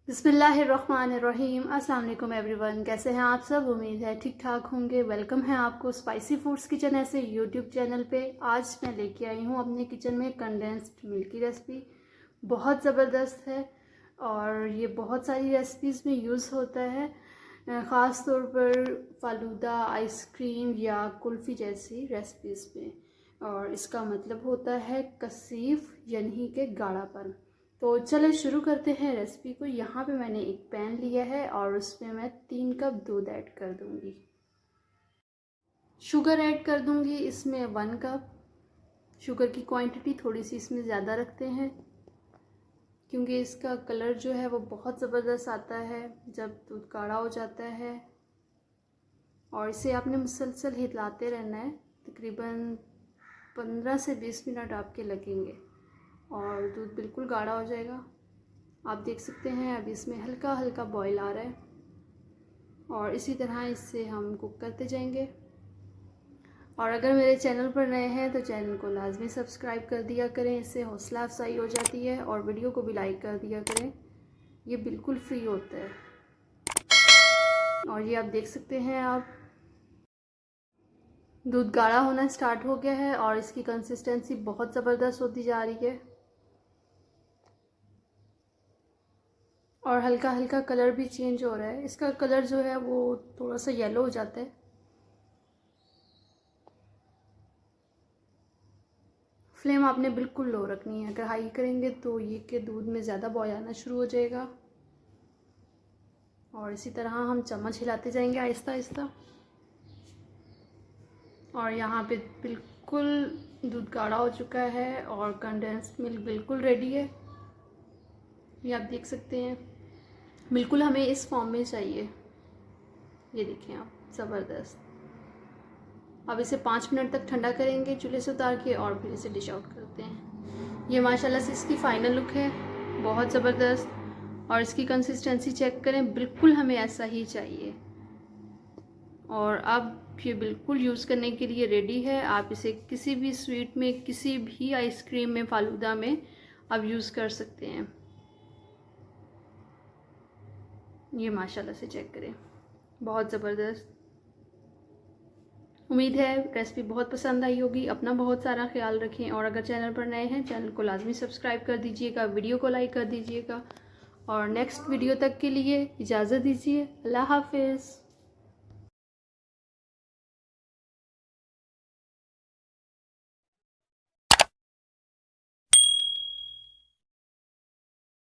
बिस्मिल्लाहिर्रहमानिर्रहीम। अस्सलाम वालेकुम एवरीवन, कैसे हैं आप सब? उम्मीद है ठीक ठाक होंगे। वेलकम है आपको स्पाइसी फूड्स किचन ऐसे यूट्यूब चैनल पे। आज मैं लेके आई हूँ अपने किचन में कंडेंस्ड मिल्क की रेसिपी। बहुत ज़बरदस्त है और ये बहुत सारी रेसिपीज़ में यूज़ होता है, ख़ास तौर पर फ़ालूदा, आइसक्रीम या कुल्फ़ी जैसी रेसिपीज़ में। और इसका मतलब होता है कसीफ यानी कि गाढ़ापन। तो चले शुरू करते हैं रेसिपी को। यहाँ पे मैंने एक पैन लिया है और उसमें मैं 3 कप दूध ऐड कर दूँगी। शुगर ऐड कर दूँगी इसमें 1 कप। शुगर की क्वांटिटी थोड़ी सी इसमें ज़्यादा रखते हैं क्योंकि इसका कलर जो है वो बहुत ज़बरदस्त आता है जब दूध गाढ़ा हो जाता है। और इसे आपने मुसलसल हिलाते रहना है, तकरीबन 15 से 20 मिनट आपके लगेंगे और दूध बिल्कुल गाढ़ा हो जाएगा। आप देख सकते हैं अभी इसमें हल्का हल्का बॉईल आ रहा है और इसी तरह इससे हम कुक करते जाएंगे। और अगर मेरे चैनल पर नए हैं तो चैनल को लाजमी सब्सक्राइब कर दिया करें, इससे हौसला अफजाई हो जाती है। और वीडियो को भी लाइक कर दिया करें, ये बिल्कुल फ्री होता है। और ये आप देख सकते हैं, आप दूध गाढ़ा होना स्टार्ट हो गया है और इसकी कंसिस्टेंसी बहुत ज़बरदस्त होती जा रही है और हल्का हल्का कलर भी चेंज हो रहा है। इसका कलर जो है वो थोड़ा सा येलो हो जाता है। फ्लेम आपने बिल्कुल लो रखनी है, अगर हाई करेंगे तो ये के दूध में ज़्यादा बॉयल आना शुरू हो जाएगा। और इसी तरह हम चम्मच हिलाते जाएंगे आहिस्ता आहिस्ता। और यहाँ पे बिल्कुल दूध गाढ़ा हो चुका है और कंडेंस्ड मिल्क बिल्कुल रेडी है। ये आप देख सकते हैं, बिल्कुल हमें इस फॉर्म में चाहिए। ये देखें आप, ज़बरदस्त। अब इसे 5 मिनट तक ठंडा करेंगे चूल्हे से उतार के और फिर इसे डिश आउट करते हैं। ये माशाल्लाह से इसकी फ़ाइनल लुक है, बहुत ज़बरदस्त। और इसकी कंसिस्टेंसी चेक करें, बिल्कुल हमें ऐसा ही चाहिए। और अब ये बिल्कुल यूज़ करने के लिए रेडी है। आप इसे किसी भी स्वीट में, किसी भी आइसक्रीम में, फालूदा में आप यूज़ कर सकते हैं। ये माशाल्लाह से चेक करें, बहुत ज़बरदस्त। उम्मीद है रेसिपी बहुत पसंद आई होगी। अपना बहुत सारा ख्याल रखें और अगर चैनल पर नए हैं चैनल को लाजमी सब्सक्राइब कर दीजिएगा, वीडियो को लाइक कर दीजिएगा। और नेक्स्ट वीडियो तक के लिए इजाज़त दीजिए। अल्लाह हाफिज़।